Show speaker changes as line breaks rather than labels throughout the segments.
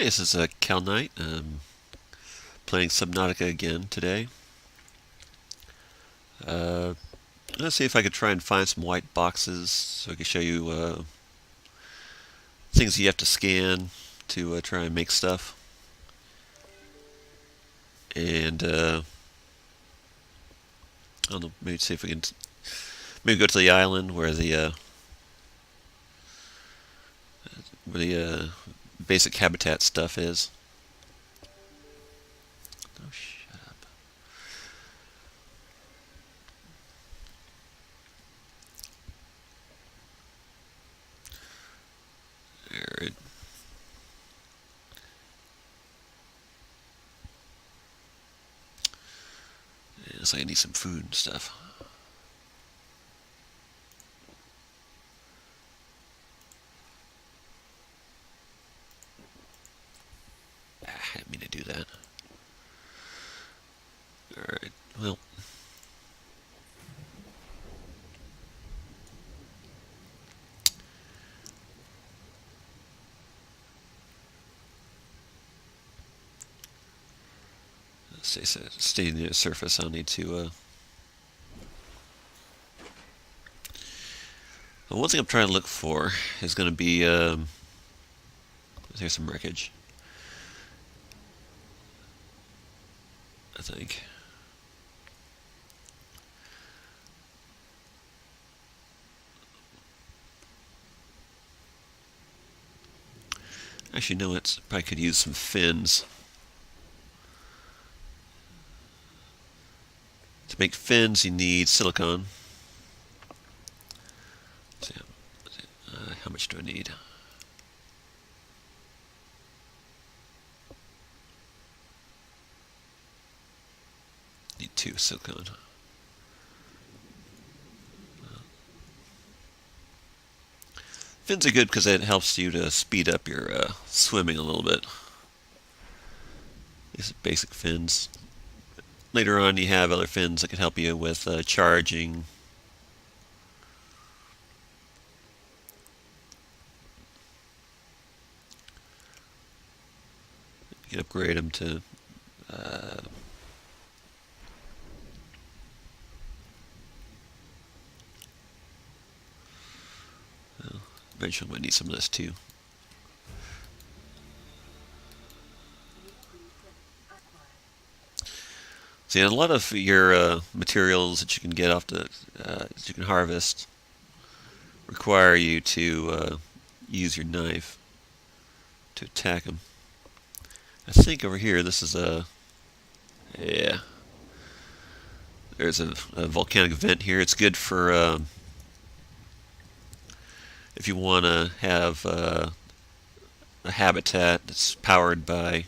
Hey, this is Cal Knight. Playing Subnautica again today. Uh, let's see if I could try and find some white boxes so I can show you things you have to scan to try and make stuff. And I don't know, maybe see if we can maybe go to the island where the basic habitat stuff is. Oh, shut up. Alright. Looks like I need some food and stuff. I didn't mean to do that. Alright, well. Stay near the surface. I'll need to. One thing I'm trying to look for is going to be. There's some wreckage. I think. Actually, no, it's probably could use some fins. To make fins, you need silicone. How much do I need? Need 2 silicone. Fins are good because it helps you to speed up your swimming a little bit. These are basic fins. Later on, you have other fins that can help you with charging. You can upgrade them to well, eventually I might need some of this too. See, a lot of your materials that you can get off that you can harvest require you to use your knife to attack them. I think over here this is yeah. There's a volcanic vent here. It's good for if you want to have a habitat that's powered by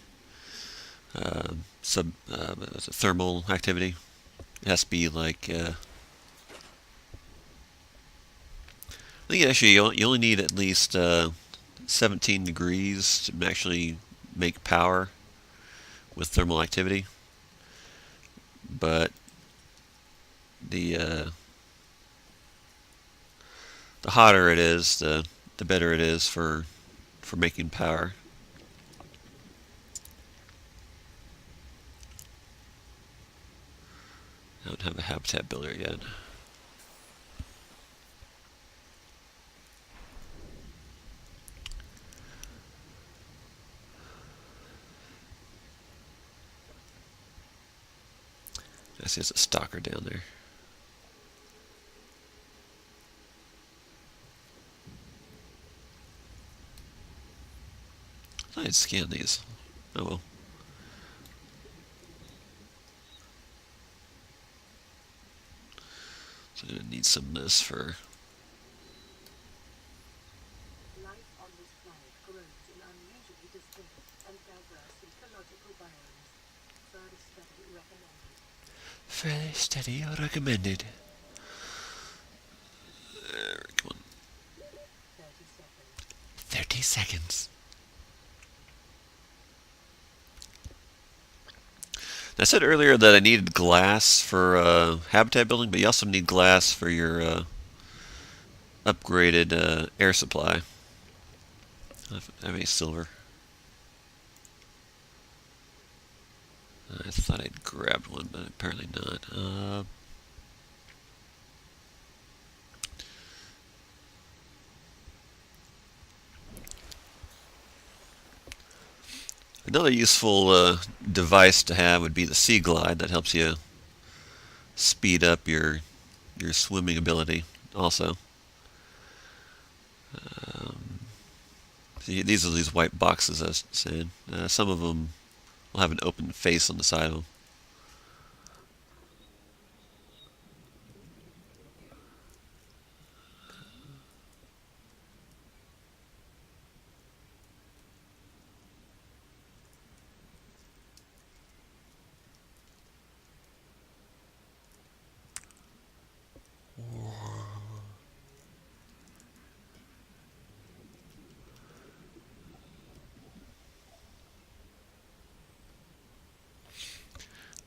thermal activity. It has to be like I think actually you only need at least 17 degrees to actually make power with thermal activity. But the hotter it is, the better it is for making power. I don't have a habitat builder yet. I see there's a stalker down there. I thought I'd scan these. Oh well. So I'm going to need some of this for...
Life on this planet grows in unusually distinct and diverse ecological biomes. Further study recommended.
Further study recommended. Come on.
30 seconds.
30 seconds. I said earlier that I needed glass for habitat building, but you also need glass for your upgraded air supply. I don't have any silver. I thought I'd grabbed one, but apparently not. Another useful device to have would be the Seaglide. That helps you speed up your swimming ability. Also, see, these are these white boxes I was saying. Some of them will have an open face on the side of them.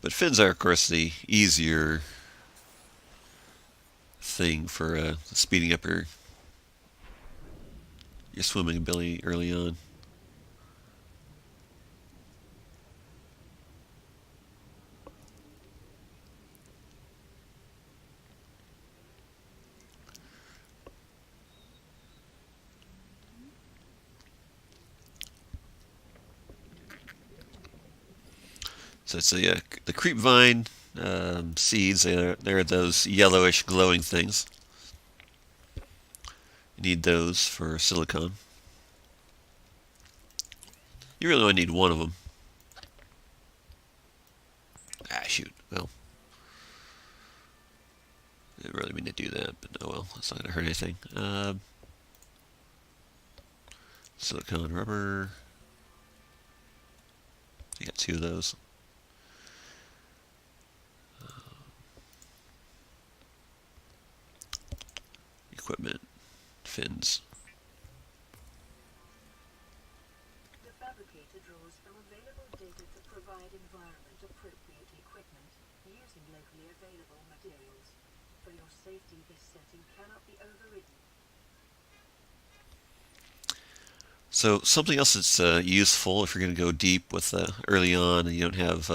But fins are, of course, the easier thing for speeding up your swimming ability early on. So it's the creep vine seeds. They're those yellowish glowing things. You need those for silicone. You really only need one of them. Ah, shoot. Well, I didn't really mean to do that, but oh well. That's not going to hurt anything. Silicone rubber. You got two of those. Equipment. Fins.
The fabricator draws from available data to provide environment-appropriate equipment using locally available materials. For your safety, this setting cannot be overridden.
So something else that's useful if you're going to go deep with early on and you don't have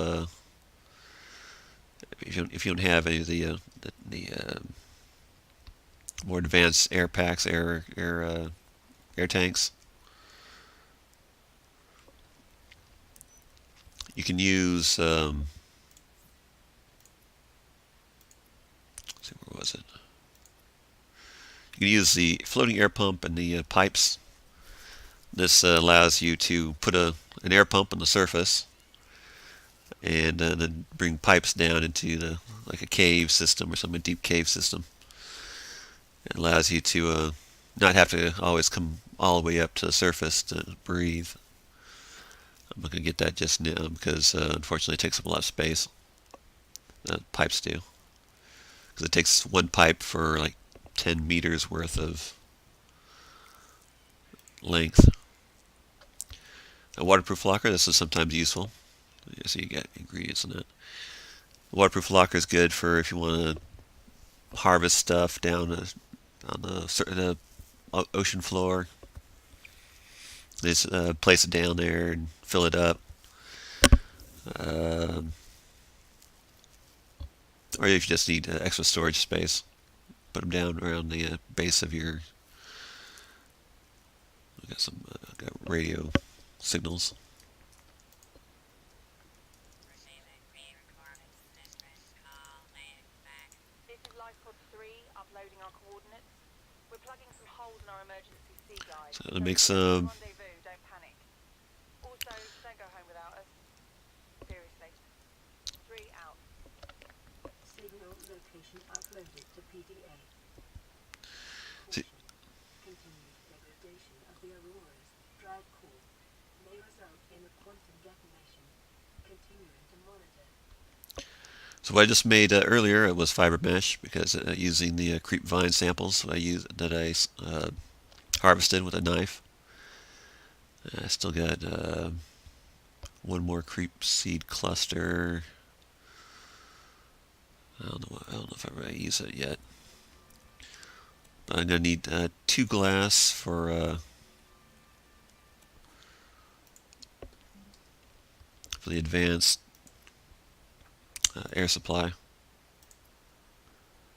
if you don't have any of the more advanced air packs, air tanks, you can use let's see, where was it? You can use the floating air pump and the pipes. This allows you to put an air pump on the surface and then bring pipes down into like a cave system or some deep cave system. It allows you to not have to always come all the way up to the surface to breathe. I'm not going to get that just now because unfortunately it takes up a lot of space. Pipes do. Because it takes one pipe for like 10 meters worth of length. A waterproof locker, this is sometimes useful. So you get ingredients in it. A waterproof locker is good for if you want to harvest stuff down on the ocean floor. Just place it down there and fill it up. Or if you just need extra storage space, put them down around the base of your. I got some got radio signals.
This is Life Pod 3, uploading our coordinates. We're plugging some holes in our emergency Seaglide.
So it makes some.
Rendezvous, don't panic. Also, don't go home without us. Seriously. 3 out. Signal location uploaded to PDA.
See,
Continued degradation of the Aurora's drag core may result in a quantum detonation. Continuing to monitor.
so what I just made earlier it was fiber mesh because using the creep vine samples that I harvested with a knife. I still got one more creep seed cluster. I don't know if I really use it yet. But I'm gonna need 2 glass for the advanced air supply,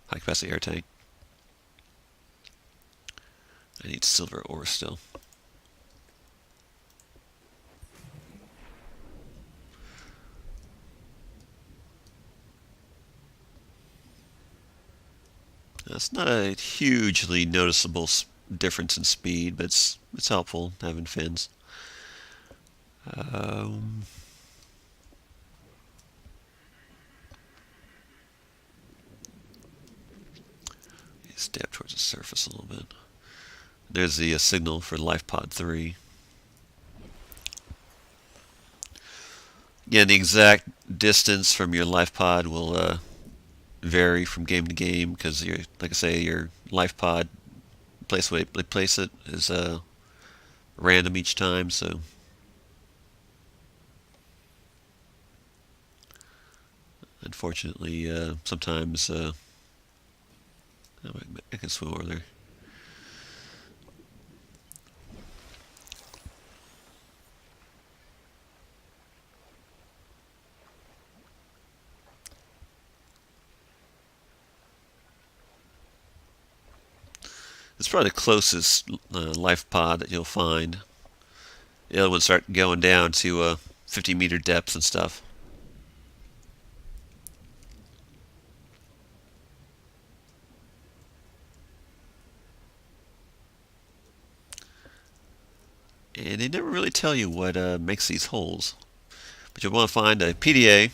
high capacity air tank. I need silver ore still. It's not a hugely noticeable difference in speed, but it's helpful having fins. Um, Step towards the surface a little bit. There's the signal for Life Pod 3. Yeah, the exact distance from your life pod will vary from game to game because, like I say, your life pod place where they place it is random each time. So unfortunately, sometimes I can swim over there. It's probably the closest life pod that you'll find. The other ones start going down to 50-meter depth and stuff. And they never really tell you what makes these holes. But you'll want to find a PDA.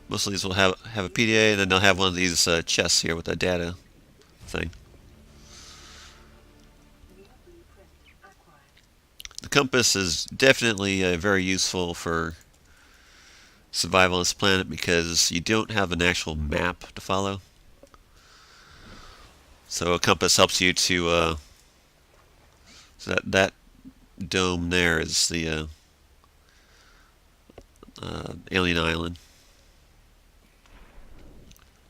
Most of these will have a PDA, and then they'll have one of these chests here with a data thing. The compass is definitely very useful for survival on this planet because you don't have an actual map to follow. So a compass helps you to. So that dome there is the alien island.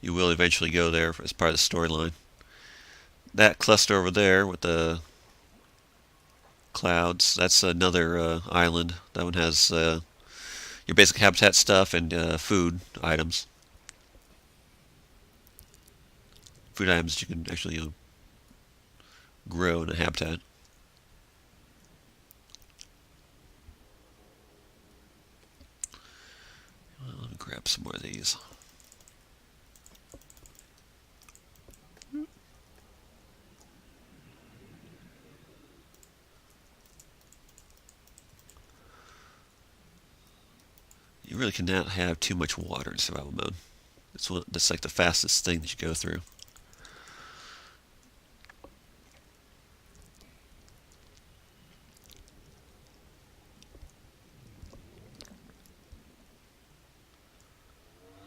You will eventually go there as part of the storyline. That cluster over there with the clouds, that's another island. That one has your basic habitat stuff and food items. Food items that you can actually grow in a habitat. Well, let me grab some more of these. You really cannot have too much water in survival mode. That's like the fastest thing that you go through.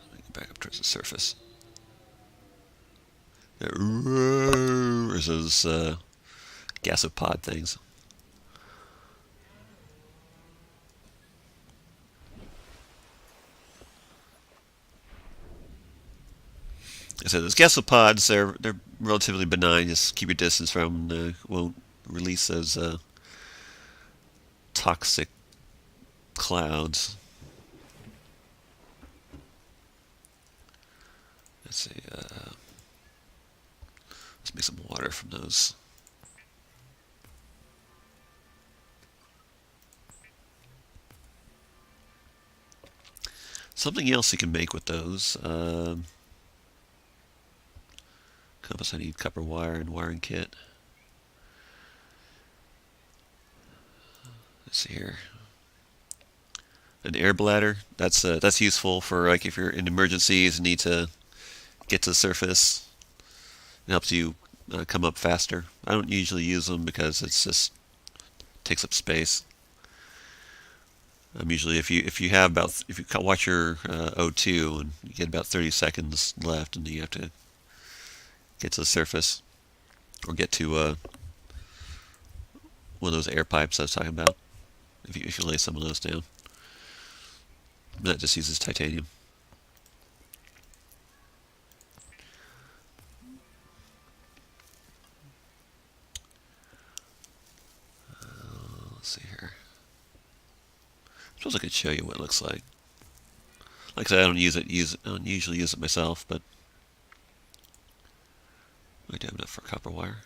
Let me go back up towards the surface. There's those gasopod things. So those gasopods, they're relatively benign. Just keep your distance from them. Won't release those toxic clouds. Let's see. Let's make some water from those. Something else you can make with those. Compass, I need copper wire and wiring kit. Let's see here. An air bladder. That's useful for like if you're in emergencies and need to get to the surface. It helps you come up faster. I don't usually use them because it's just takes up space. Usually if you have about if you watch your O2 and you get about 30 seconds left and you have to get to the surface or get to one of those air pipes I was talking about. If you lay some of those down, that just uses titanium. Let's see here. I suppose I could show you what it looks like. Like I said, I don't I don't usually use it myself, but I do have enough for copper wire.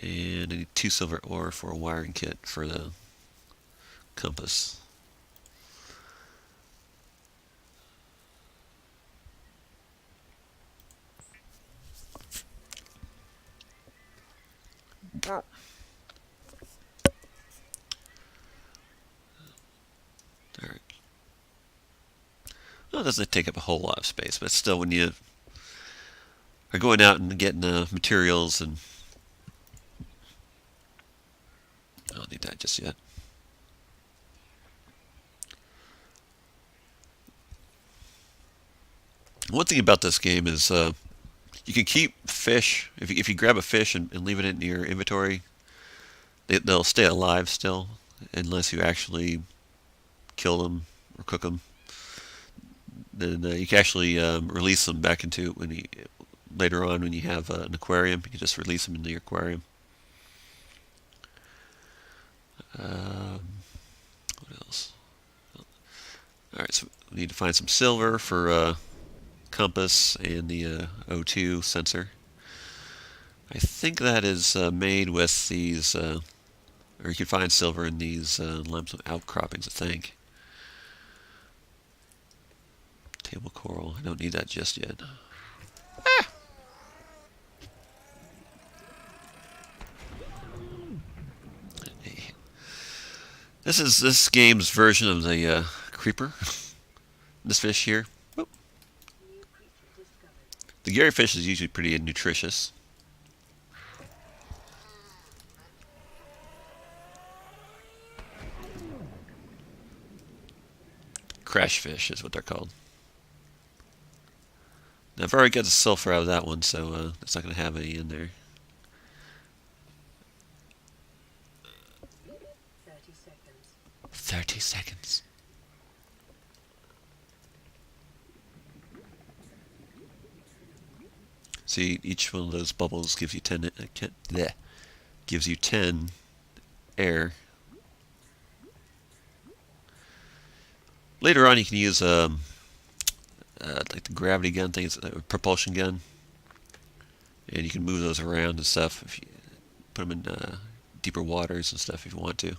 And I need 2 silver ore for a wiring kit for the compass. Alright. Well, it doesn't take up a whole lot of space, but still, when you are going out and getting materials, and I don't need that just yet. One thing about this game is you can keep fish. If you grab a fish and leave it in your inventory, they'll stay alive still, unless you actually kill them or cook them. Then you can actually release them back into later on when you have an aquarium. You can just release them into your aquarium. What else? All right, so we need to find some silver for compass and the O2 sensor. I think that is made with these, or you can find silver in these limestone outcroppings, I think. Table coral, I don't need that just yet. Ah! This is this game's version of the creeper. This fish here. Whoop. The Gary fish is usually pretty nutritious. Crash fish is what they're called. Now, I've already got the sulfur out of that one, so it's not going to have any in there. 30 seconds. See, each one of those bubbles gives you 10. Gives you 10 air. Later on, you can use like the gravity gun thing, it's a propulsion gun, and you can move those around and stuff. If you put them in deeper waters and stuff, if you want to.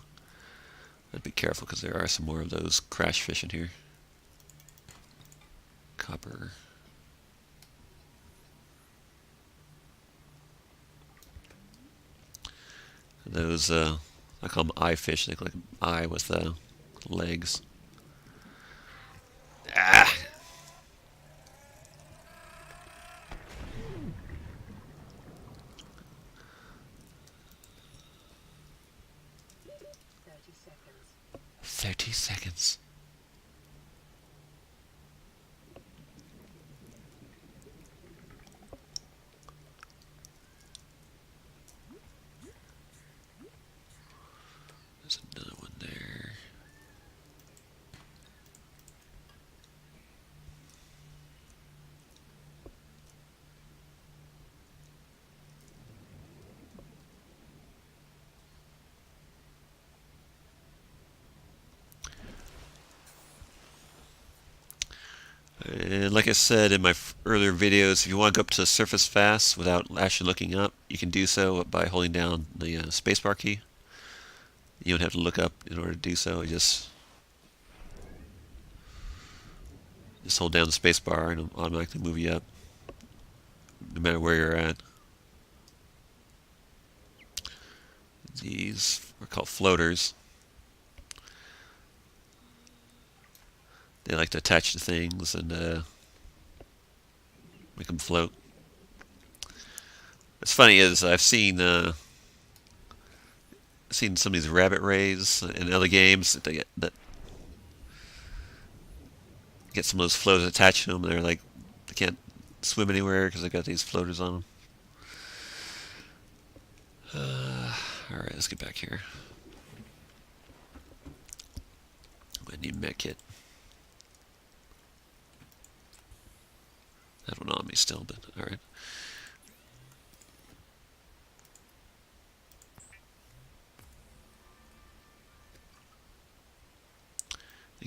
But be careful because there are some more of those crash fish in here. Copper. Those I call them eye fish. They look like an eye with legs. Ah! Seconds. There's another one there. And like I said in my earlier videos, if you want to go up to the surface fast without actually looking up, you can do so by holding down the spacebar key. You don't have to look up in order to do so. You just hold down the spacebar and it'll automatically move you up, no matter where you're at. These are called floaters. They like to attach to things and make them float. What's funny is I've seen some of these rabbit rays in other games that get some of those floaters attached to them. They're like they can't swim anywhere because they got these floaters on them. All right, let's get back here. I need a med kit. I have one on me still, but alright.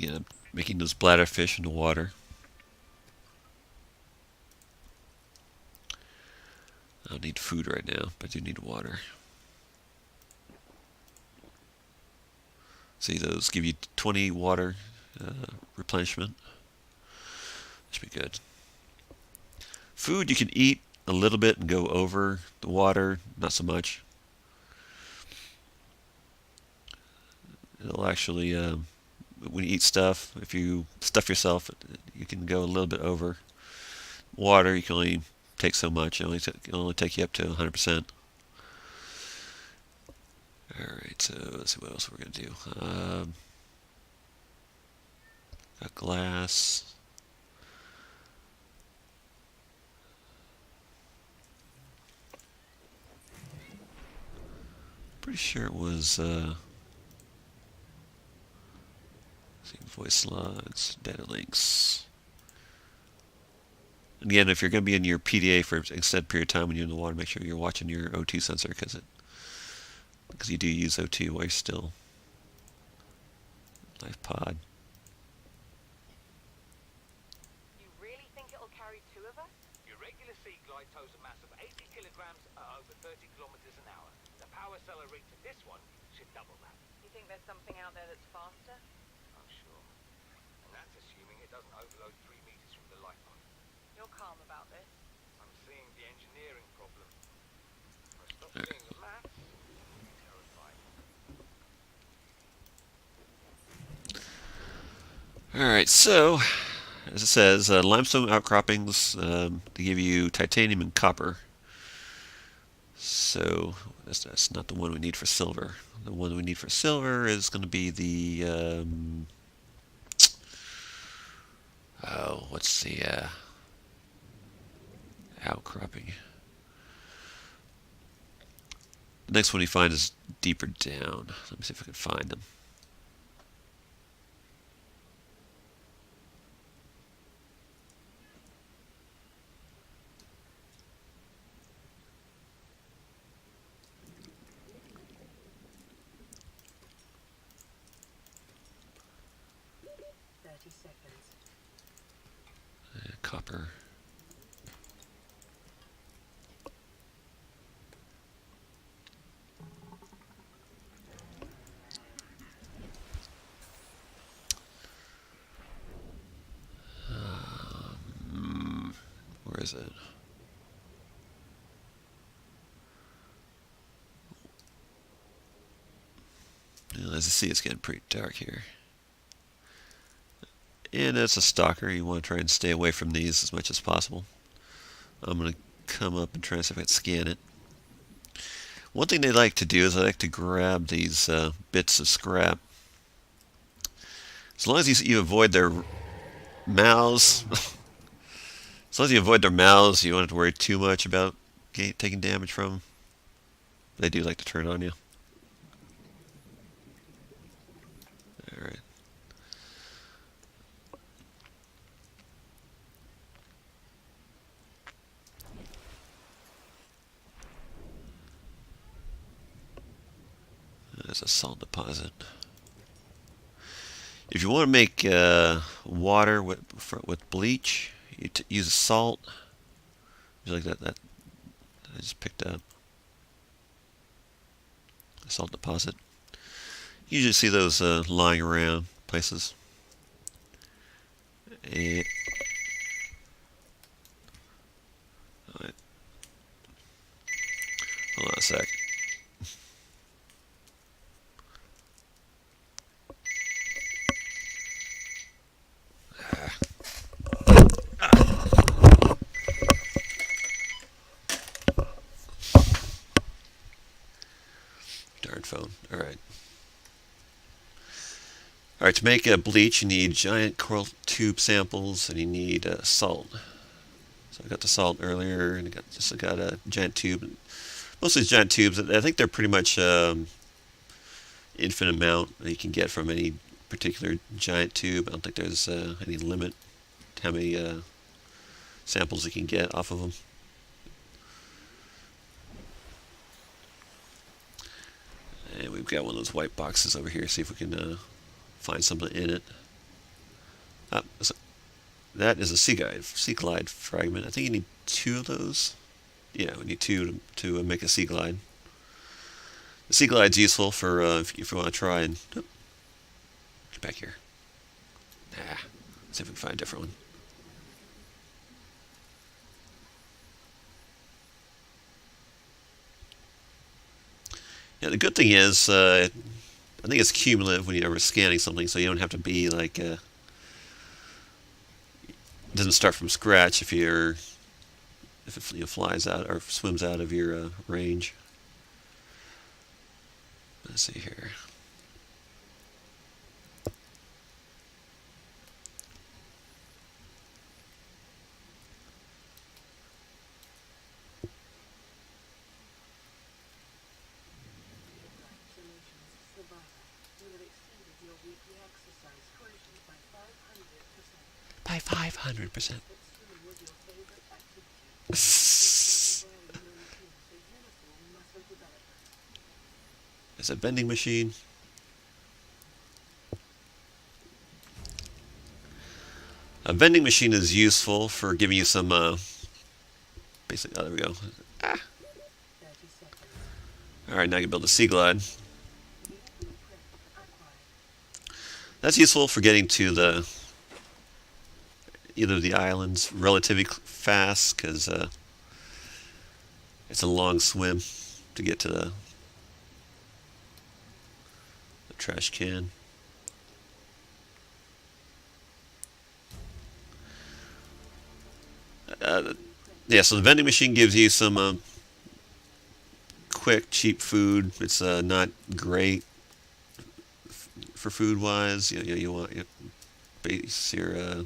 Again, I'm making those bladderfish in the water. I don't need food right now, but I do need water. See, those give you 20 water replenishment. Should be good. Food you can eat a little bit and go over the water, not so much. It'll actually, when you eat stuff, if you stuff yourself, you can go a little bit over. Water, you can only take so much. It can only take you up to 100%. Alright, so let's see what else we're going to do. Got glass. Pretty sure it was, see, voice logs, data links. Again, if you're going to be in your PDA for an extended period of time when you're in the water, make sure you're watching your O2 sensor because you do use O2 while you're still life pod.
You really think it'll carry two of us?
Your regular Seaglide tows a mass of 80 kilograms at over 30 kilometers an hour. The power cell rate to this one should double that.
You think there's something out there that's faster?
I'm sure. And that's assuming it doesn't overload 3 meters from the light line.
You're calm about this.
I'm seeing the engineering problem. If I stop seeing the maths, I'll be terrified.
Alright, so, as it says, limestone outcroppings, they give you titanium and copper. So, that's not the one we need for silver. The one we need for silver is going to be the, what's the, outcropping? The next one you find is deeper down. Let me see if I can find them. Copper. Where is it? As you see, it's getting pretty dark here. And as a stalker, you want to try and stay away from these as much as possible. I'm going to come up and try and see if I can scan it. One thing they like to do is they like to grab these bits of scrap. As long as you avoid their mouths, as long as you avoid their mouths, you don't have to worry too much about taking damage from them. They do like to turn on you. Alright. There's a salt deposit. If you want to make water with bleach, you use salt. Just like that I just picked up. A salt deposit. You usually see those lying around places. And hold on a sec. Darn phone. Alright. Alright, to make a bleach, you need giant coral tube samples and you need salt. So I got the salt earlier and I got a giant tube. Most of these giant tubes, I think they're pretty much infinite amount that you can get from any particular giant tube. I don't think there's any limit to how many samples you can get off of them. And we've got one of those white boxes over here. See if we can find something in it. So that is a Seaglide fragment. I think you need 2 of those. Yeah, we need 2 to make a Seaglide. The Seaglide's useful for if you want to try and get back here. Nah, let's see if we can find a different one. Yeah, the good thing is, I think it's cumulative when you're scanning something, so you don't have to be like, it doesn't start from scratch if it flies out or swims out of your range. Let's see here.
Congratulations, Survivor. You have exceeded your weekly exercise quotient by 500%.
By 500%.
But swimming was your favorite activity. It's wearing your routine for uniform muscle development.
It's a vending machine. A vending machine is useful for giving you some basic. Oh, there we go.
30 seconds.
All right, now I can build a Seaglide.
New blueprint acquired.
That's useful for getting to either the islands relatively fast because it's a long swim to get to the trash can. Yeah, so the vending machine gives you some quick, cheap food. It's not great for food wise. You want base your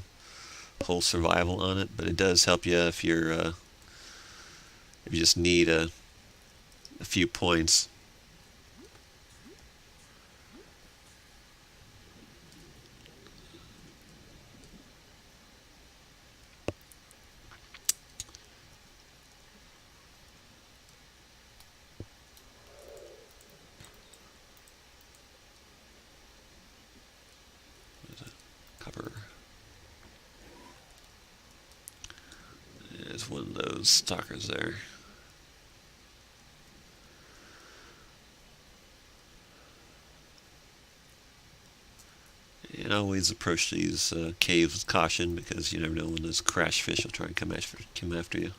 whole survival on it, but it does help you if you just need a few points. Copper. There's one of those stalkers there. And always approach these caves with caution because you never know when those crash fish will try and come after you.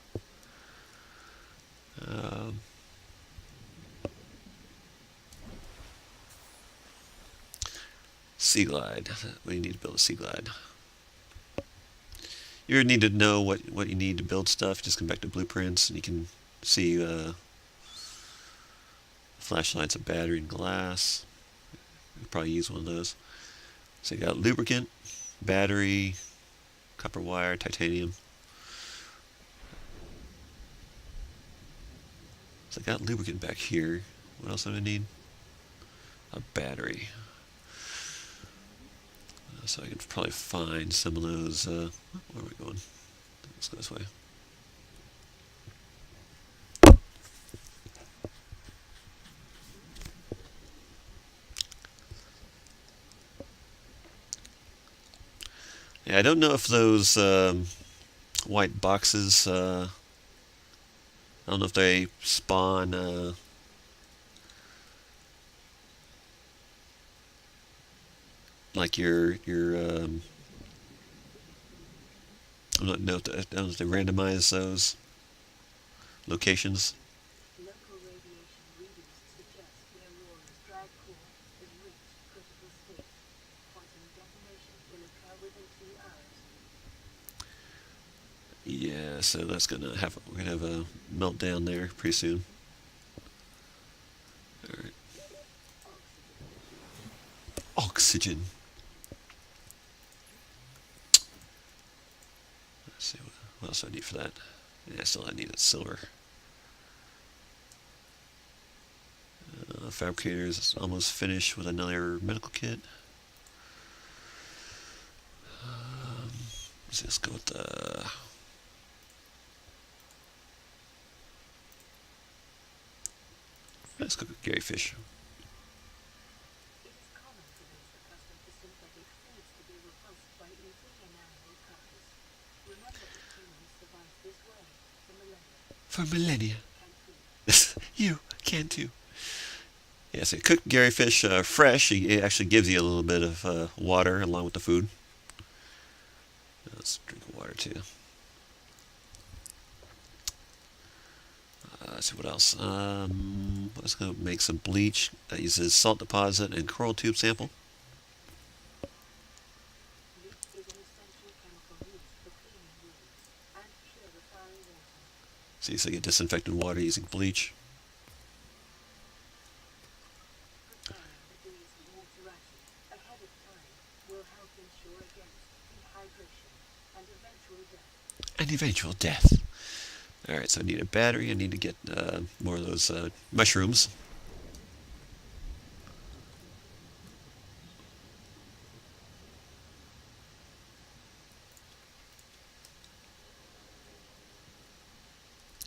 Seaglide. What do you need to build a Seaglide? You need to know what you need to build stuff. Just come back to blueprints and you can see flashlights, a battery, and glass. You could probably use one of those. So you got lubricant, battery, copper wire, titanium. So I got lubricant back here. What else do I need? A battery. So I can probably find some of those. Where are we going? Let's go this way. Yeah, I don't know if those white boxes. I don't know if they spawn. Like I don't know if they randomize those locations.
Local radiation readings suggest the Aurora's drag core has reached critical state. Quantum detonation will occur within 2 hours.
Yeah, so we're gonna have a meltdown there pretty soon. All right. Oxygen. Let's see what else do I need for that. Yeah, still I need a silver. Fabricator is almost finished with another medical kit. Let's just go with the. Let's go with Gary Fish.
It is common for those accustomed to synthetic foods to be repulsed by EVA.
For millennia.
can too.
You can too. Yeah, so cooked Gary fish fresh, it actually gives you a little bit of water along with the food. Let's drink water too. Let's see what else. Let's go make some bleach that uses salt deposit and coral tube sample.
Bleach is an essential chemical used for cleaning wounds and purifying water.
See, so you get disinfected water using bleach.
Preparing the day's water ration ahead of time will help ensure against dehydration and eventual death.
And eventual death. Alright, so I need a battery. I need to get more of those mushrooms.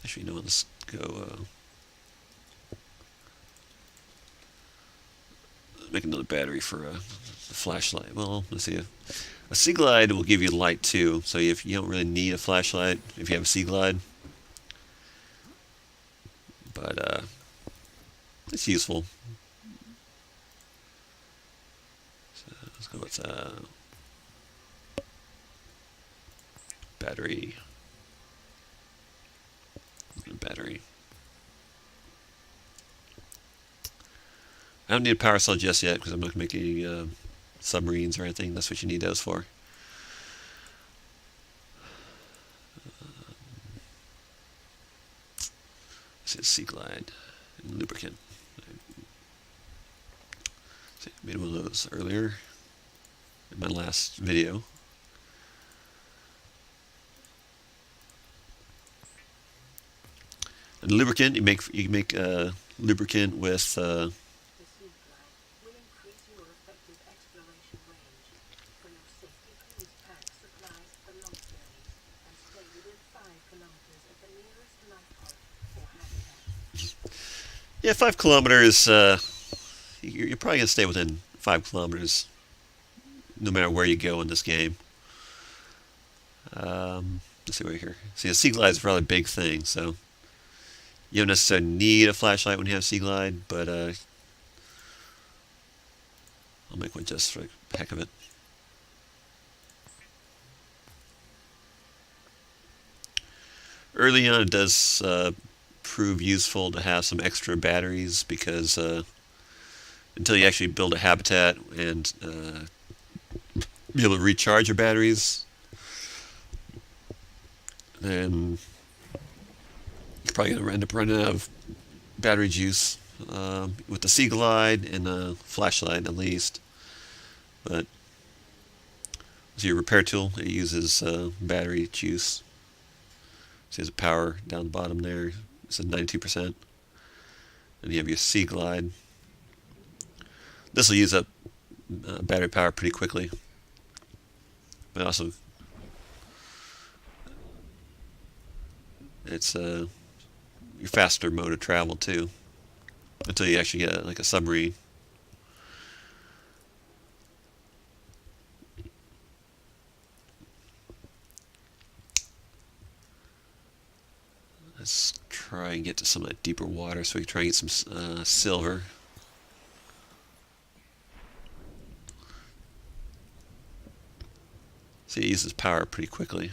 Actually, no, let's go make another battery for the flashlight. Well, let's see. A Seaglide will give you light too, so if you don't really need a flashlight if you have a Seaglide. But it's useful. So let's go with battery. Battery. I don't need a power cell just yet because I'm not going to make any submarines or anything. That's what you need those for. This is Seaglide and lubricant. See, I made one of those earlier in my last video. And lubricant, you make lubricant with
The Seaglide will increase your effective exploration range. For your safety, please pack supplies for long journeys and stay within 5 kilometers of the nearest life pod or habitat.
yeah, 5 kilometers. You're probably gonna stay within 5 kilometers, no matter where you go in this game. Let's see right here. See, a Seaglide is a rather big thing, so you don't necessarily need a flashlight when you have Seaglide, but I'll make one just for the heck of it. Early on, it does prove useful to have some extra batteries because until you actually build a habitat and be able to recharge your batteries, then you're probably going to end up running out of battery juice with the Seaglide and the flashlight at least. But so your repair tool, it uses battery juice. See, there's a power down the bottom there. It's at 92%. And you have your Seaglide. This will use up battery power pretty quickly. But also, it's your faster mode of travel too, until you actually get like a submarine. Let's try and get to some of that deeper water so we can try and get some silver. See, it uses power pretty quickly.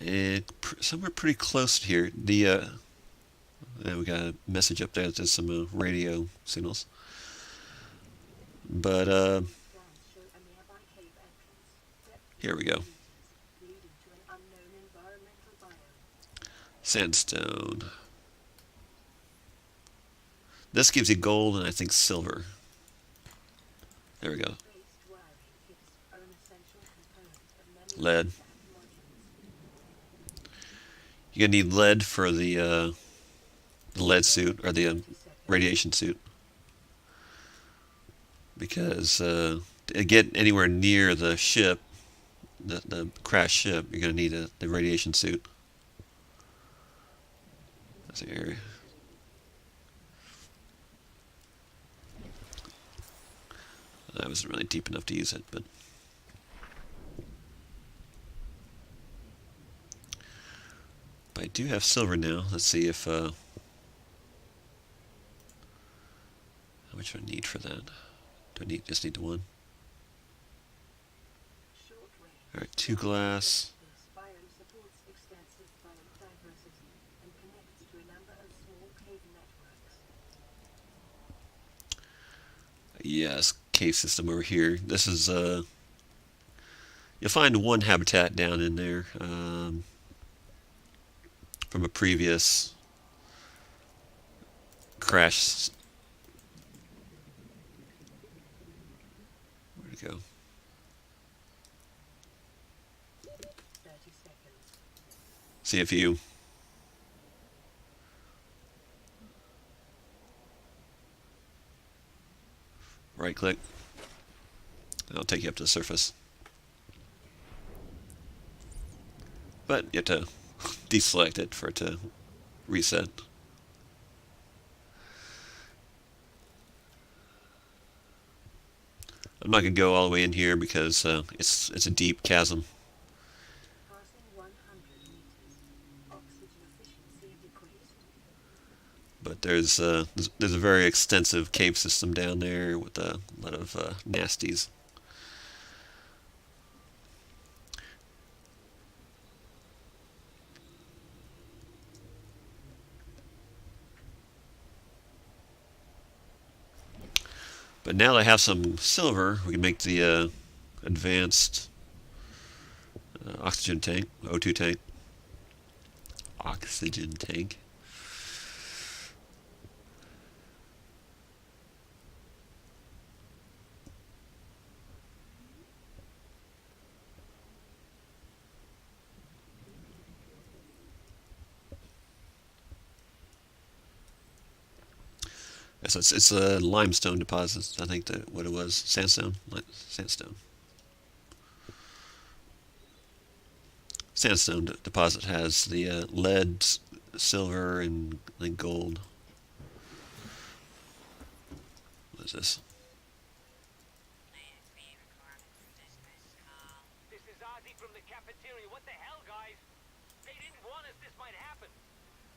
And somewhere pretty close to here, we got a message up there that says some radio signals. But
Plans show a nearby cave entrance. Depth
here we go.
leading to an unknown environmental biome.
Sandstone. This gives you gold and I think silver. There we go.
Based wiring kits are an essential component of many
Lead.
modules.
You're gonna need lead for the lead suit or the radiation suit, because to get anywhere near the ship, the crashed ship, you're gonna need the radiation suit. That's the area. That wasn't really deep enough to use it, but I do have silver now. Let's see if how much do I need for that? Do I just need the one?
Short range.
All right, 2 glass.
This biome supports extensive biodiversity and connects to a number of small cave networks.
Yes, cave system over here. This is you'll find one habitat down in there from a previous crash. Where'd it go?
30 seconds.
See if you right click. It'll take you up to the surface. But you have to deselect it for it to reset. I'm not going to go all the way in here because it's a deep chasm.
Passing 100 meters. Oxygen efficiency decreased.
But there's a very extensive cave system down there with a lot of nasties. But now that I have some silver, we can make the advanced oxygen tank, O2 tank. Oxygen tank. Yes, it's a limestone deposit. I think that what it was, sandstone, sandstone. Sandstone deposit has the lead, silver, and I think gold. What is this?
This is Ozzy from the cafeteria. What the hell, guys? They didn't warn us this might happen.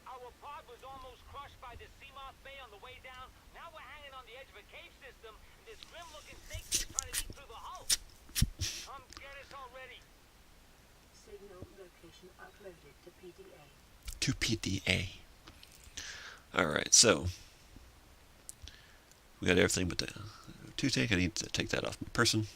Our pod was almost crushed by the Seamoth Bay on the way down. Now we're hanging on the edge of a cave system, and this grim-looking snake is trying to eat through the hull. Come get us already.
Signal location uploaded to PDA.
To PDA. Alright, so we got everything but the O2 tank. I need to take that off my person.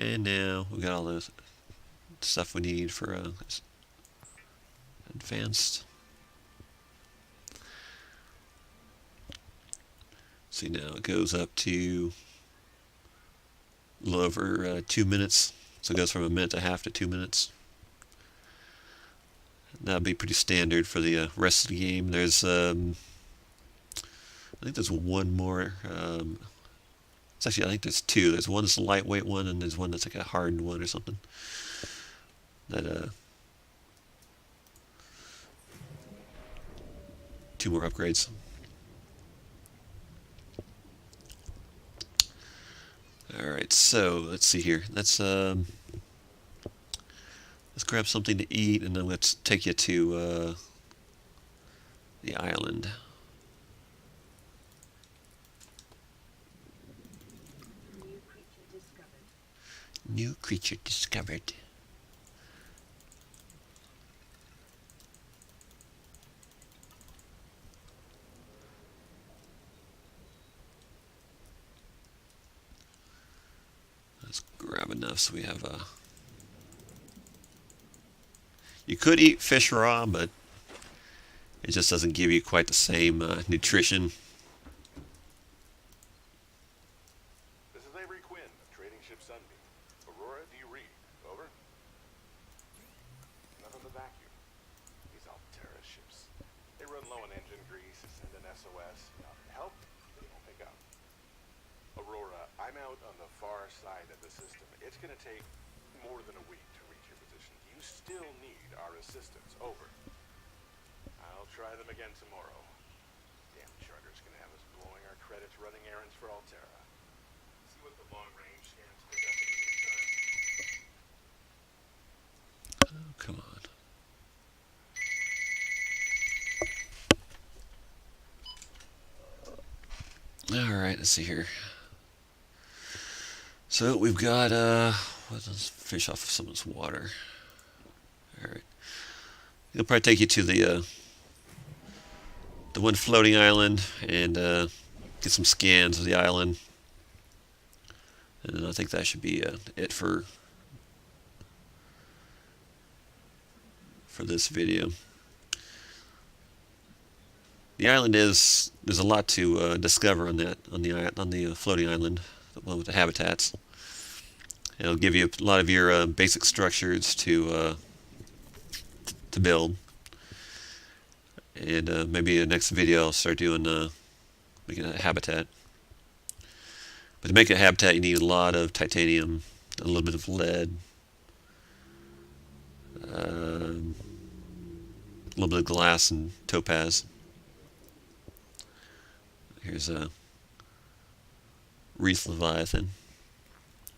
And now we got all the stuff we need for advanced. See, now it goes up to a little over 2 minutes. So it goes from 1.5 to 2 minutes. That'll be pretty standard for the rest of the game. There's, I think there's one more. It's actually, I think there's two. There's one that's a lightweight one, and there's one that's like a hardened one or something. That two more upgrades. All right, so let's see here. Let's grab something to eat, and then let's take you to the island.
New creature discovered.
New creature discovered. Let's grab enough so we have a... You could eat fish raw, but it just doesn't give you quite the same nutrition.
This is Avery Quinn of Trading Ship Sunbeam. Aurora, do you read? Over? Not on the vacuum. These Alterra ships. They run low on engine grease, send an SOS. Help? They won't pick up. Aurora, I'm out on the far side of the system. It's gonna take more than a week to reach your position. You still need our assistance. Over. I'll try them again tomorrow. Damn charter's gonna have us blowing our credits running errands for Alterra. See what the long-range scans pick up in the meantime?
Oh, come on. Alright, let's see here. So we've got, let's fish off of some of this water. Alright. It'll probably take you to the one floating island and get some scans of the island. And then I think that should be it for this video. The island there's a lot to discover on the floating island, the one with the habitats. It'll give you a lot of your basic structures to build, and maybe in the next video I'll start doing making a habitat. But to make a habitat, you need a lot of titanium, a little bit of lead, a little bit of glass and topaz. Here's a Reef Leviathan.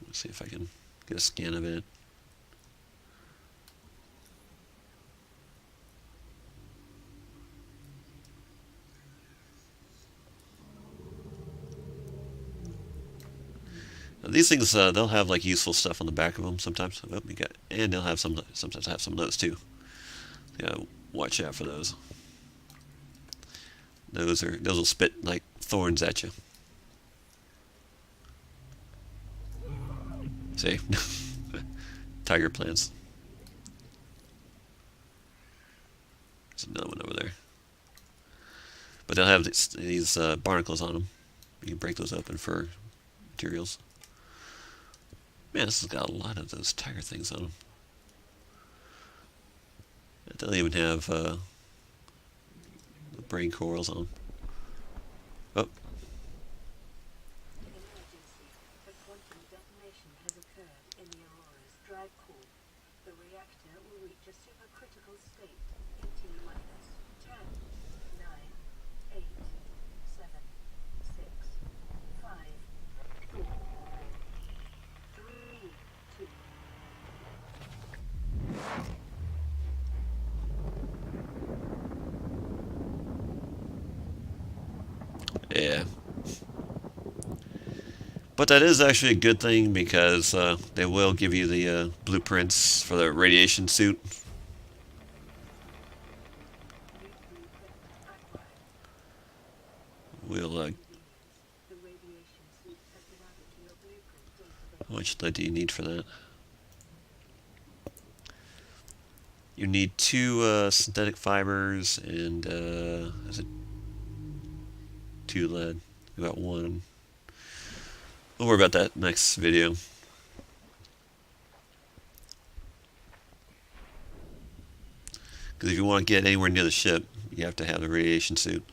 Let's see if I can get a scan of it. Now, these things, they'll have like useful stuff on the back of them sometimes. Oh, and they'll have sometimes have some of those too. Yeah, watch out for those. Those will spit like thorns at you. See? Tiger plants. There's another one over there. But they'll have these barnacles on them. You can break those open for materials. Man, this has got a lot of those tiger things on them. They'll even have the brain corals on them. Oh.
Emergency. A quantum detonation has occurred in the Aurora's drive core. The reactor will reach a supercritical state in T-minus 10, 9, 8, 7, 6, 5, 4, 3, 2.
Yeah. But that is actually a good thing because they will give you the blueprints for the radiation suit. We'll,
The radiation suit has been added to your blueprint database.
how much lead do you need for that? You need 2 synthetic fibers and is it 2 lead? About 1. We'll worry about that next video. Because if you want to get anywhere near the ship, you have to have the radiation suit.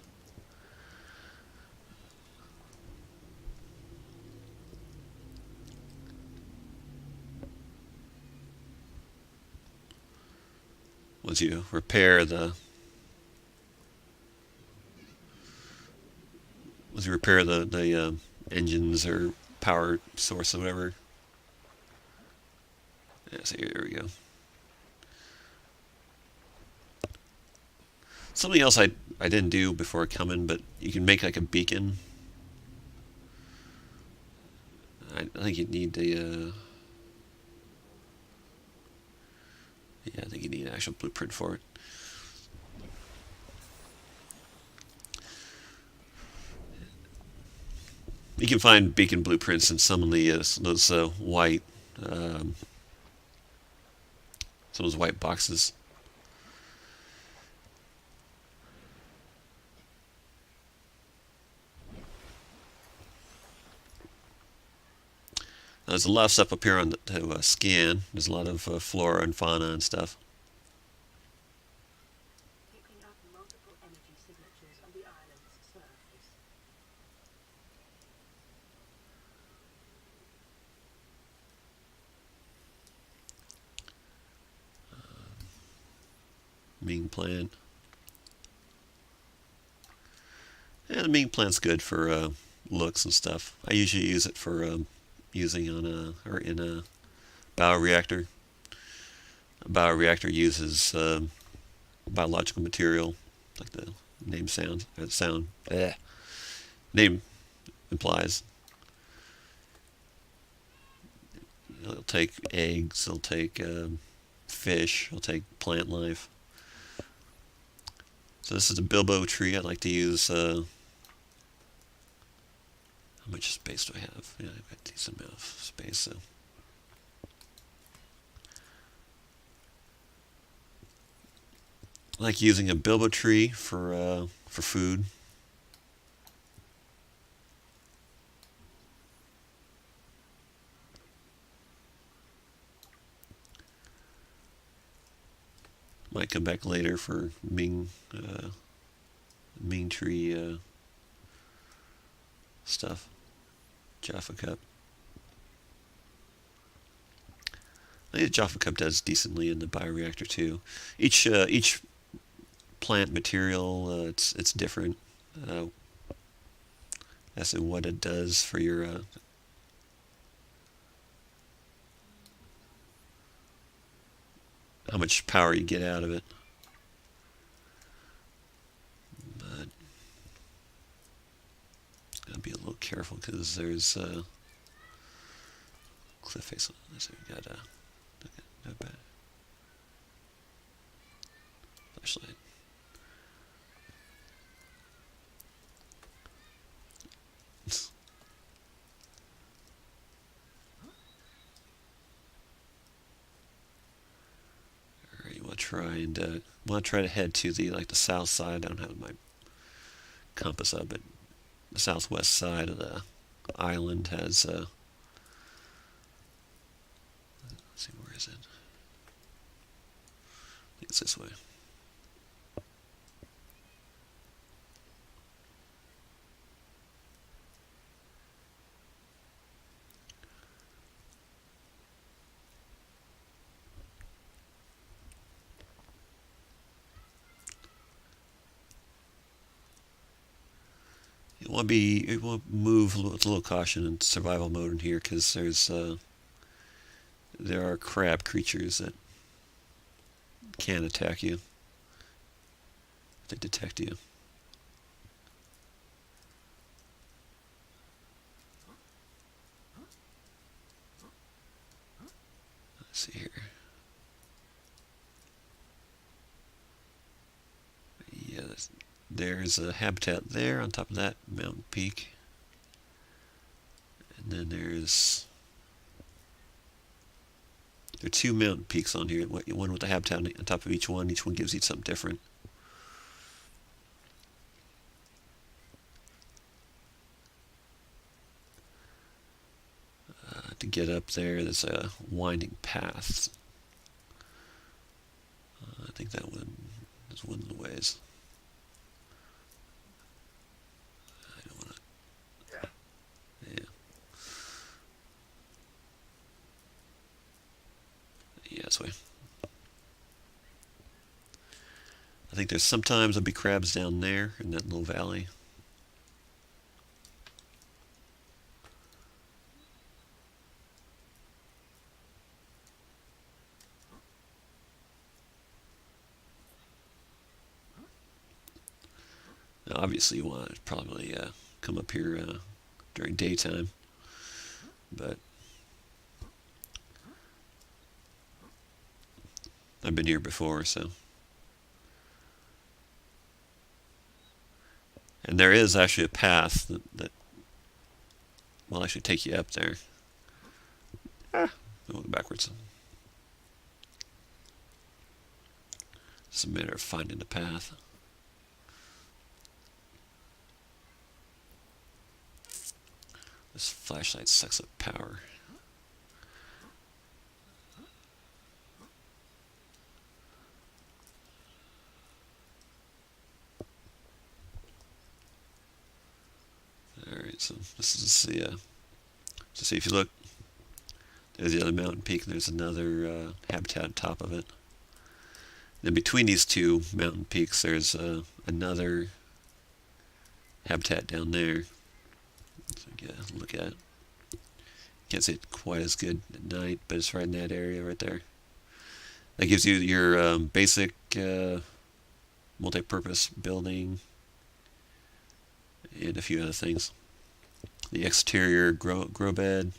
Once you repair the engines or power source or whatever. Yeah, so here we go. Something else I didn't do before coming, but you can make like a beacon. I think you need the yeah, I think you need an actual blueprint for it. You can find beacon blueprints in some of the those white some of those white boxes. There's a lot of stuff up here on to scan. There's a lot of flora and fauna and stuff.
Picking up multiple energy signatures on the island's surface.
Ming plant. Yeah, the Ming plant's good for looks and stuff. I usually use it for using on or in a bioreactor. A bioreactor uses biological material, like the name implies. It'll take eggs, it'll take fish, it'll take plant life. So this is a bilbo tree. I'd like to use. How much space do I have? Yeah, I've got a decent amount of space. So I like using a bilbo tree for food. Might come back later for Ming tree stuff. Jaffa Cup. I think the Jaffa Cup does decently in the bioreactor too. Each plant material it's different as to what it does for your how much power you get out of it. But gotta be a little careful because there's cliff face. So we got no bad flashlight. Alright, want to try to head to the south side. I don't have my compass up, but the southwest side of the island has let's see, where is it? I think it's this way. You want to move with a little caution in survival mode in here because there are crab creatures that can attack you if they detect you. Let's see here. Yeah, there's a habitat there on top of that mountain peak. And then there are two mountain peaks on here, one with the habitat on top of each one. Each one gives you something different. To get up there, there's a winding path. I think that one is one of the ways. I don't want to. Yeah. Yeah, this way. I think sometimes there'll be crabs down there in that little valley. Now, obviously, you want to probably come up here during daytime, but I've been here before, so. And there is actually a path that will actually take you up there. We'll go backwards. It's a matter of finding the path. This flashlight sucks up power. Alright, so this is the so see, if you look, there's the other mountain peak, and there's another habitat on top of it. Then between these two mountain peaks, there's another habitat down there. So yeah, look at it. Can't see it quite as good at night, but it's right in that area right there. That gives you your basic multi-purpose building and a few other things. The exterior grow bed,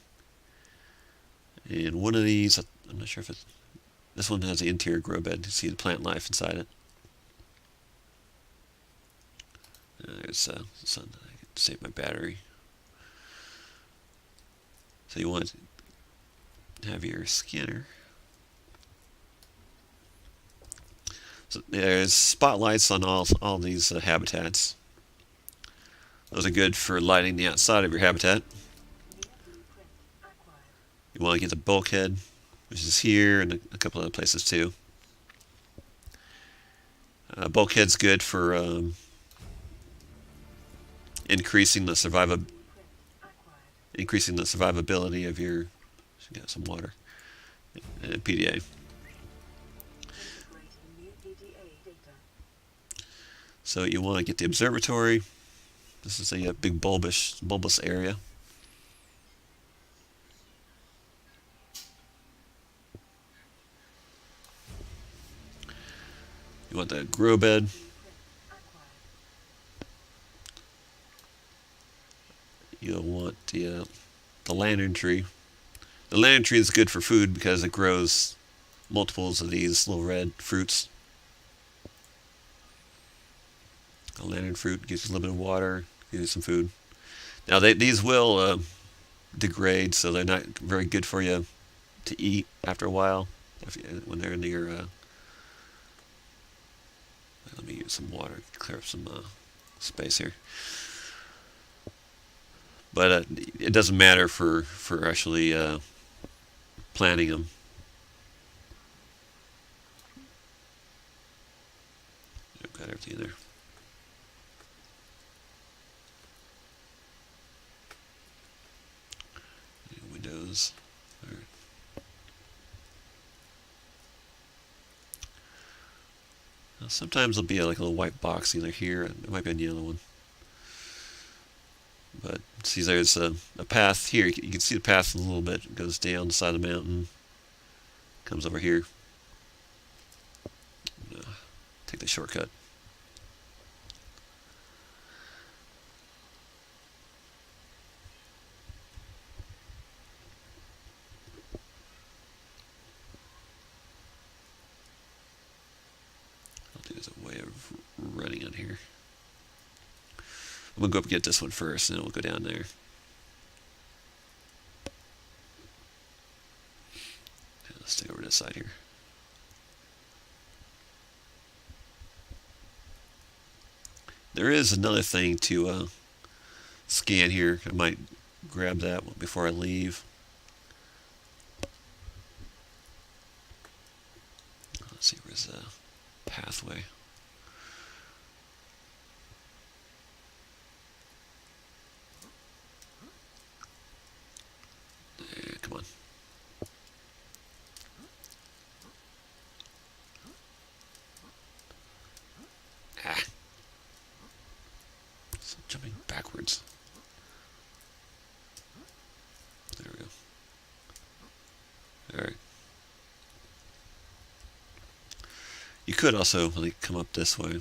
and one of these, I'm not sure if it's, this one has the interior grow bed. You see the plant life inside it. There's sun. I can save my battery. So you want to have your scanner. So there's spotlights on all these habitats. Those are good for lighting the outside of your habitat. You want to get the bulkhead, which is here, and a couple other places too. Bulkhead's good for increasing the survivability of your. Should get some water. PDA. So you want to get the observatory. This is a big bulbous area. You want the grow bed. You'll want the lantern tree. The lantern tree is good for food because it grows multiples of these little red fruits. A lantern fruit gives you a little bit of water, gives you some food. Now these will degrade, so they're not very good for you to eat after a while. When they're in your let me use some water, clear up some space here. But it doesn't matter for actually planting them. I've got everything in there. Windows. All right. Now, sometimes there'll be like a little white box either here, and it might be on the other one. But see, there's a path here. You can see the path a little bit. It goes down the side of the mountain, comes over here. Take the shortcut. I'll do as a way of running on here. I'm going to go up and get this one first, and then we'll go down there. Let's take over to this side here. There is another thing to scan here. I might grab that before I leave. Let's see, where's the pathway? Come on. Ah. So jumping backwards. There we go. Alright. You could also come up this way.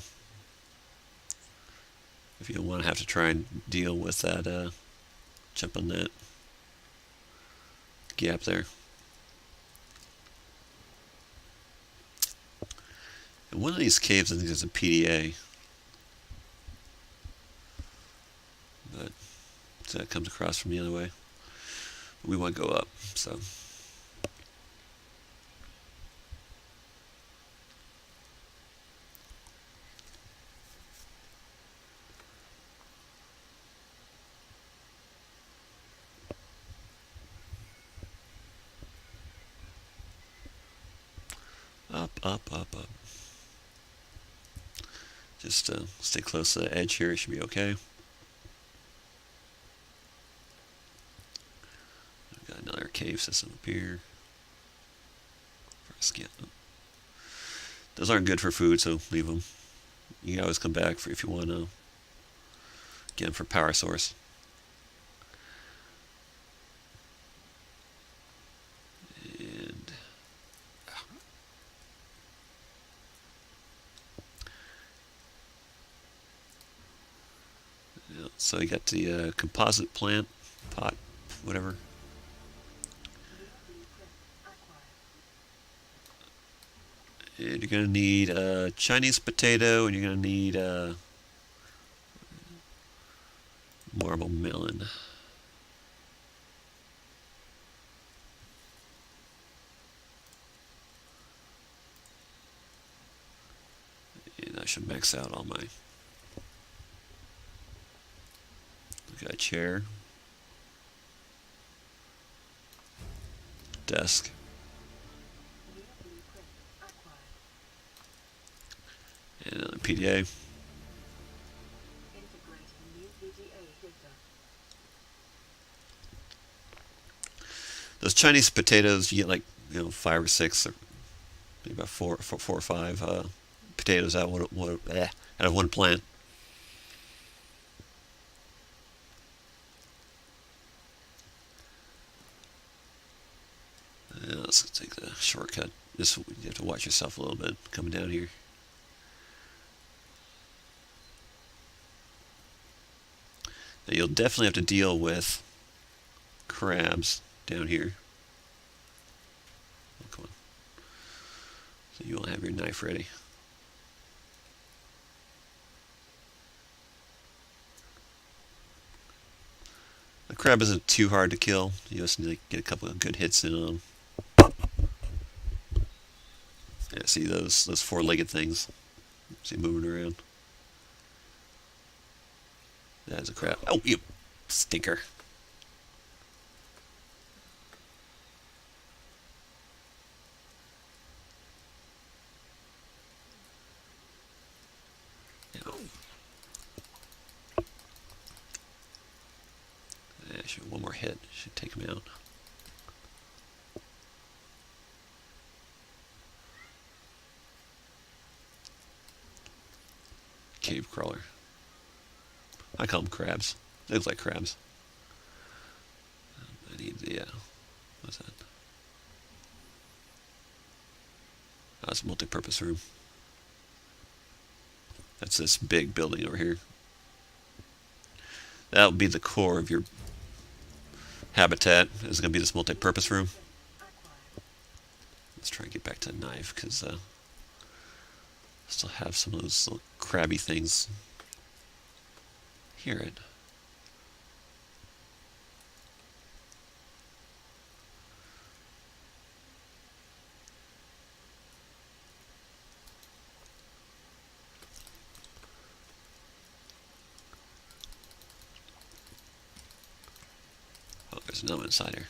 If you don't want to have to try and deal with that, jump on that gap there. And one of these caves, I think, is a PDA. But so that comes across from the other way. We want to go up, so. Up. Just stay close to the edge here. It should be okay. We've got another cave system up here. Those aren't good for food, so leave them. You can always come back if you want to get them for power source. Yeah, so you got the composite plant, pot, whatever. And you're going to need a Chinese potato, and you're going to need a marble melon. And I should max out all my... We got a chair, desk, and another PDA. Those Chinese potatoes, you get like 5 or 6, or maybe about four or five potatoes out of one plant. Let's take the shortcut. You have to watch yourself a little bit coming down here. Now you'll definitely have to deal with crabs down here. Oh, come on. So you will have your knife ready. The crab isn't too hard to kill. You just need to get a couple of good hits in on them. Yeah, see those four-legged things? See moving around? That is a crab. Oh, you stinker. Actually, one more hit should take him out. Cave crawler. I call them crabs. They look like crabs. I need the, what's that? Oh, it's a multi-purpose room. That's this big building over here. That will be the core of your habitat. Is going to be this multi-purpose room. Let's try and get back to the knife, because I still have some of those little crabby things. Hear it. Oh, there's another one inside here.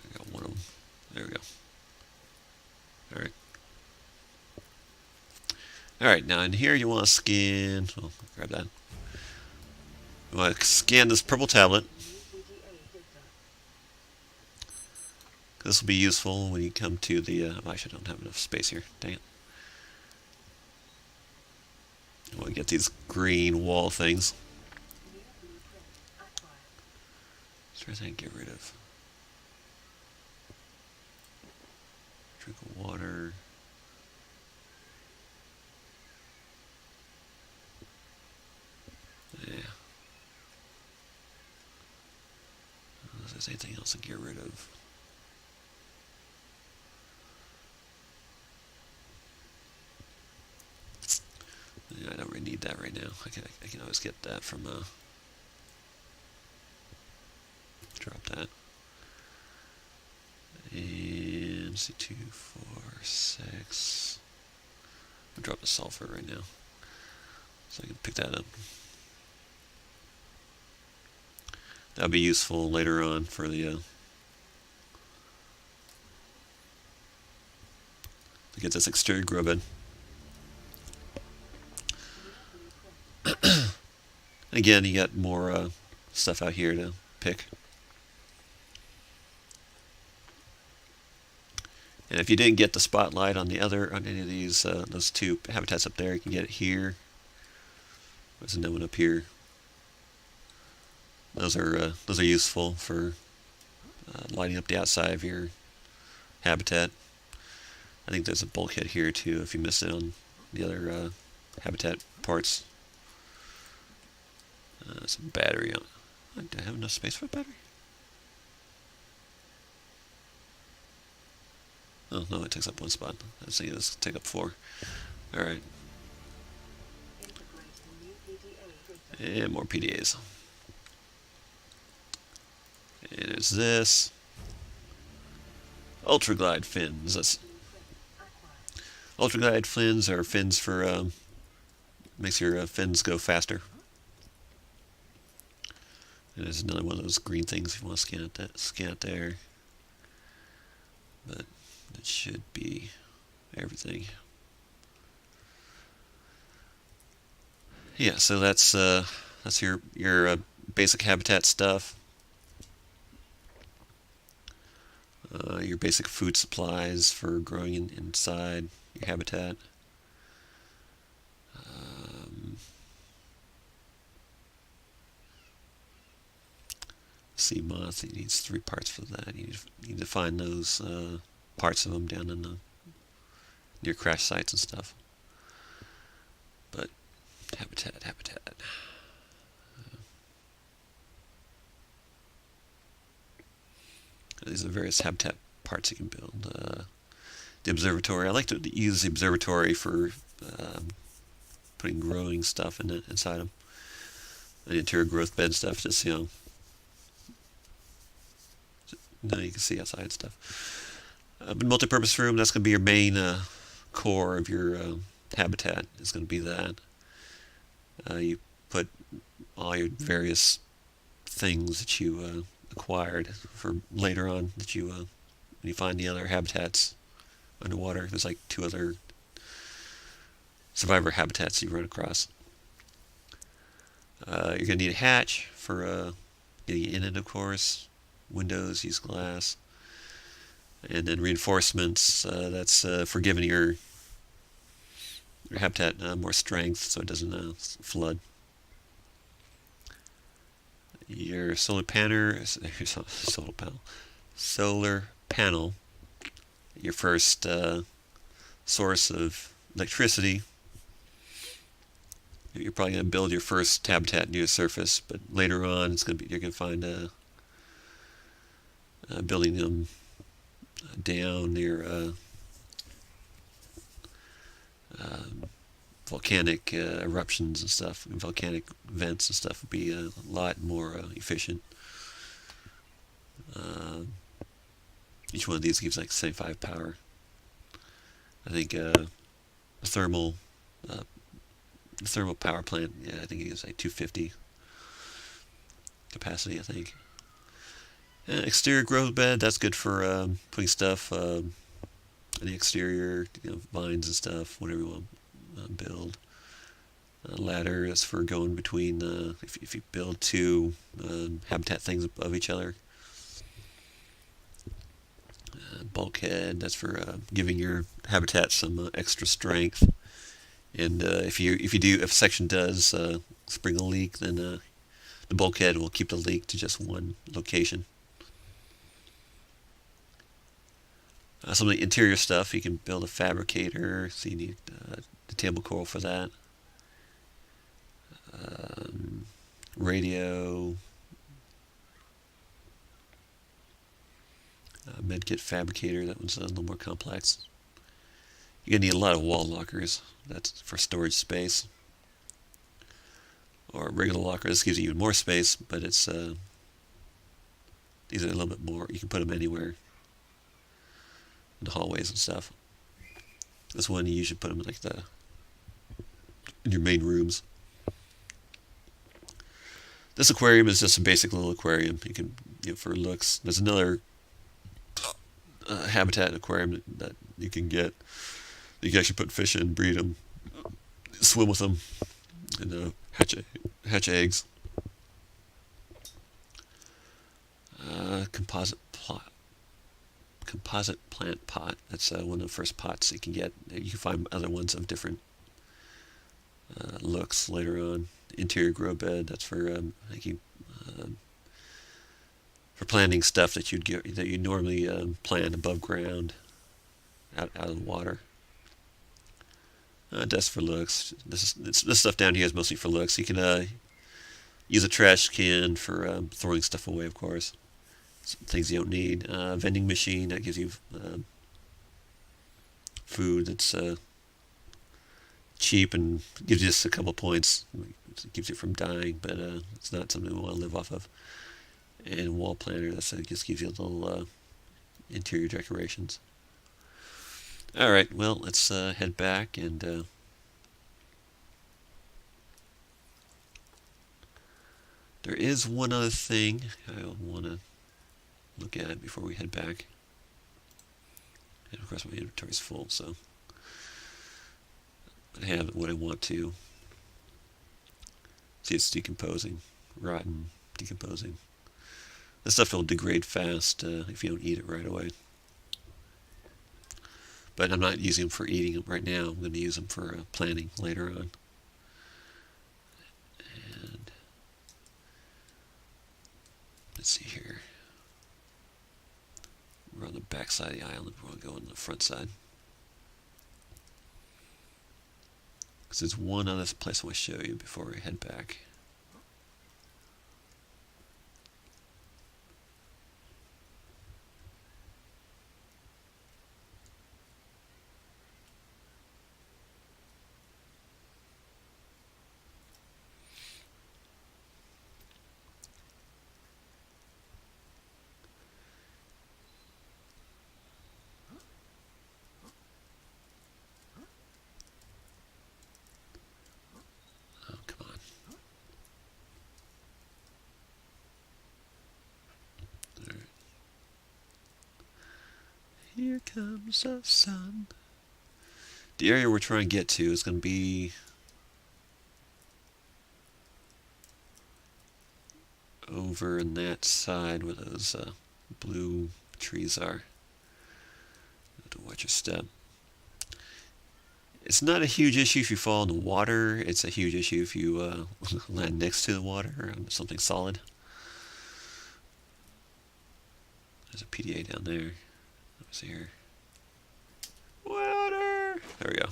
I got one of them. There we go. Alright. Alright, now in here you want to scan... Oh, grab that. You want to scan this purple tablet. This will be useful when you come to the... I actually don't have enough space here. Dang it. You want to get these green wall things. Is there anything to get rid of? Drink of water. Yeah. I don't know if there's anything else to get rid of. Yeah, I don't really need that right now. I can always get that from drop that. And see 2, 4, 6. I'll drop the sulfur right now, so I can pick that up. That'll be useful later on for the to get this exterior grow bed. Again, you got more stuff out here to pick. And if you didn't get the spotlight on any of these, those two habitats up there, you can get it here. There's another one up here. those are useful for lighting up the outside of your habitat. I think there's a bulkhead here too if you missed it on the other habitat parts. Some battery on. Do I have enough space for a battery? Oh no, it takes up one spot. I was thinking this take up 4. All right,
Integrating new PDA data.
and more PDAs. And there's this Ultraglide fins. That's Ultraglide fins are fins for makes your fins go faster. And there's another one of those green things if you want to scan it there. But it should be everything. Yeah, so that's your basic habitat stuff. Your basic food supplies for growing inside your habitat. Sea moth, it needs 3 parts for that. You need to find those parts of them down in the near crash sites and stuff. But habitat. These are various habitat parts you can build. The observatory. I like to use the observatory for putting growing stuff inside them. The interior growth bed stuff, just you can see outside stuff. But multi-purpose room, that's going to be your main core of your habitat. Is going to be that. You put all your various things that you acquired for later on that when you find the other habitats underwater. There's like 2 other survivor habitats you run across. You're going to need a hatch for getting in it, of course. Windows, use glass. And then reinforcements, that's for giving your habitat more strength so it doesn't flood. Your solar panel, your first source of electricity. You're probably going to build your first habitat near the surface, but later on you're going to find building them down near volcanic eruptions and stuff, and volcanic vents and stuff would be a lot more efficient. Each one of these gives like 75 power. I think a thermal power plant, yeah, I think it gives like 250 capacity, I think. Exterior growth bed, that's good for putting stuff in the exterior, vines and stuff, whatever you want to build. Ladder, that's for going between, if you build 2 habitat things above each other. Bulkhead, that's for giving your habitat some extra strength. And if a section does spring a leak, then the bulkhead will keep the leak to just one location. Some of the interior stuff, you can build a fabricator, so you need the table coral for that. Radio, medkit fabricator, that one's a little more complex. You're going to need a lot of wall lockers, that's for storage space. Or a regular locker, this gives you even more space, but these are a little bit more, you can put them anywhere. In the hallways and stuff. This one you usually put them in in your main rooms. This aquarium is just a basic little aquarium. You can for looks. There's another habitat aquarium that you can get. You can actually put fish in, breed them, swim with them, and hatch eggs. Composite plant pot. That's one of the first pots you can get. You can find other ones of different looks later on. Interior grow bed. That's for making for planting stuff that you normally plant above ground, out of the water. That's for looks. This stuff down here is mostly for looks. You can use a trash can for throwing stuff away, of course. Some things you don't need. Vending machine that gives you food that's cheap and gives you just a couple points. It keeps you from dying, but it's not something we want to live off of. And wall planter, just gives you a little interior decorations. Alright, well, let's head back and there is one other thing I want to look at before we head back. And of course my inventory's full, so I have what I want to. See, it's decomposing, rotten, decomposing. This stuff will degrade fast if you don't eat it right away. But I'm not using them for eating them right now. I'm going to use them for planting later on. And let's see here. We're on the back side of the island. We're going to go on the front side. Because there's one other place I want to show you before we head back. Oh, come on. There. Here comes the sun. The area we're trying to get to is going to be over on that side where those blue trees are. You have to watch your step. It's not a huge issue if you fall in the water. It's a huge issue if you land next to the water or on something solid. There's a PDA down there. Let me see here. Water! There we go.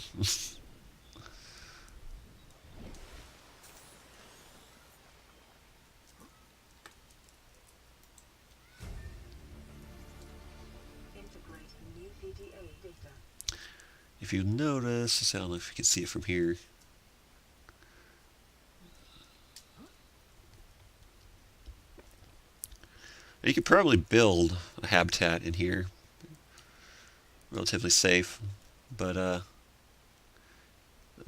Integrating new PDA data.
If you notice, I don't know if you can see it from here. You could probably build a habitat in here. Relatively safe. But the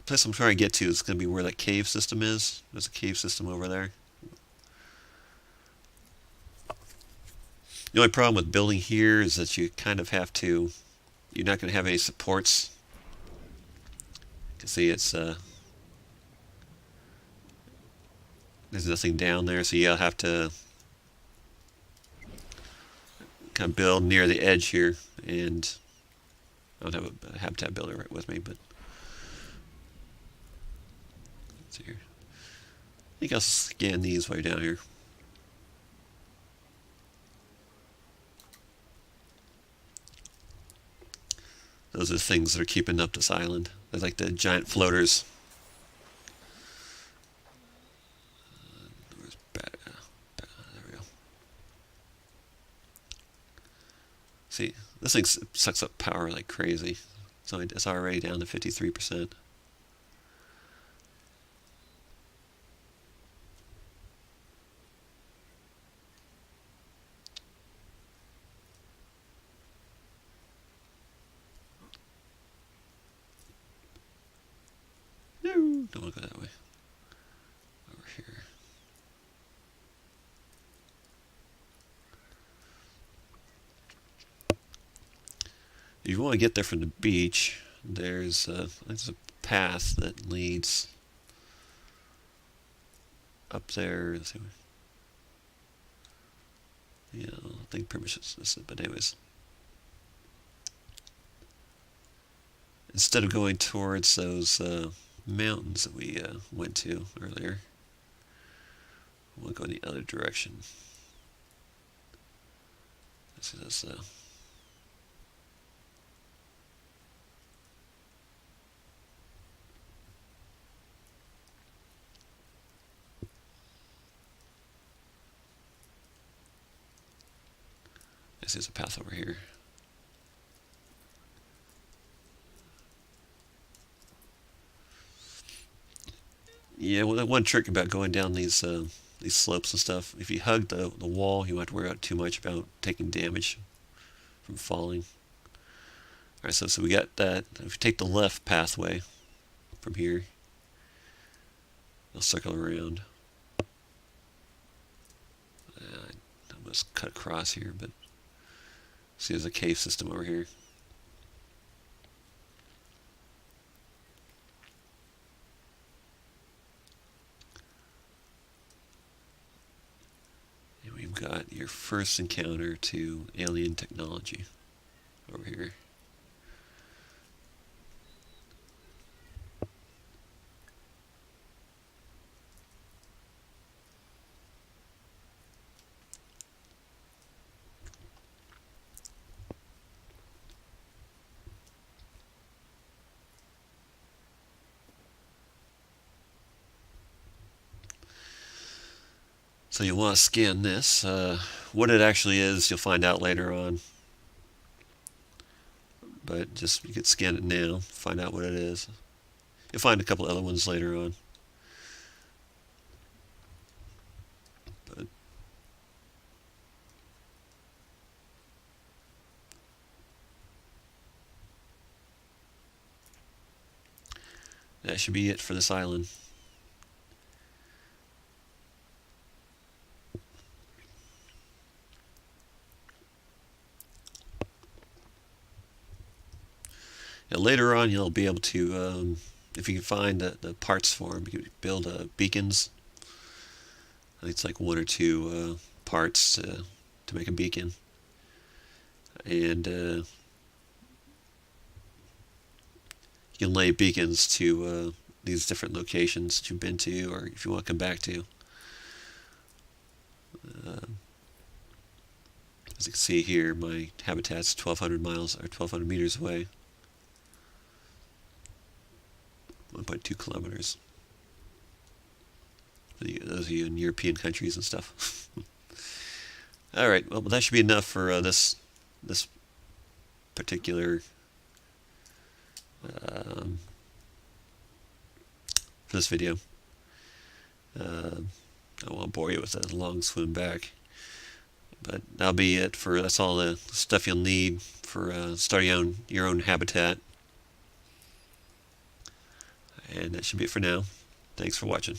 place I'm trying to get to is going to be where that cave system is. There's a cave system over there. The only problem with building here is that you kind of have to... You're not going to have any supports. You can see it's... there's nothing down there, so you'll have to kind of build near the edge here. And I don't have a habitat builder right with me, but... Let's see here. I think I'll scan these while you're down here. Those are the things that are keeping up this island. They're like the giant floaters. There we go. See, this thing sucks up power like crazy. So it's already down to 53%. No, don't want to go that way. Over here. If you want to get there from the beach, there's a path that leads up there. Let's see. Yeah, I don't think permission is, but anyways. Instead of going towards those mountains that we went to earlier, we'll go in the other direction. see this. This is a path over here. Yeah, well, one trick about going down these slopes and stuff, if you hug the wall, you won't have to worry about too much about taking damage from falling. Alright, so we got that. If you take the left pathway from here, you'll circle around. I must cut across here, but see, there's a cave system over here. And we've got your first encounter to alien technology over here. So you'll want to scan this. What it actually is, you'll find out later on. But just, you could scan it now, find out what it is. You'll find a couple other ones later on. But that should be it for this island. Now, later on, you'll be able to, if you can find the parts for them, you can build beacons. I think it's like one or two parts to make a beacon. And you can lay beacons to these different locations that you've been to, or if you want to come back to. As you can see here, my habitat's 1,200 miles, or 1,200 meters away. 1.2 kilometers. Those of you in European countries and stuff. All right, well, that should be enough for this particular for this video. I won't bore you with a long swim back, but that'll be it for. That's all the stuff you'll need for starting your own habitat. And that should be it for now. Thanks for watching.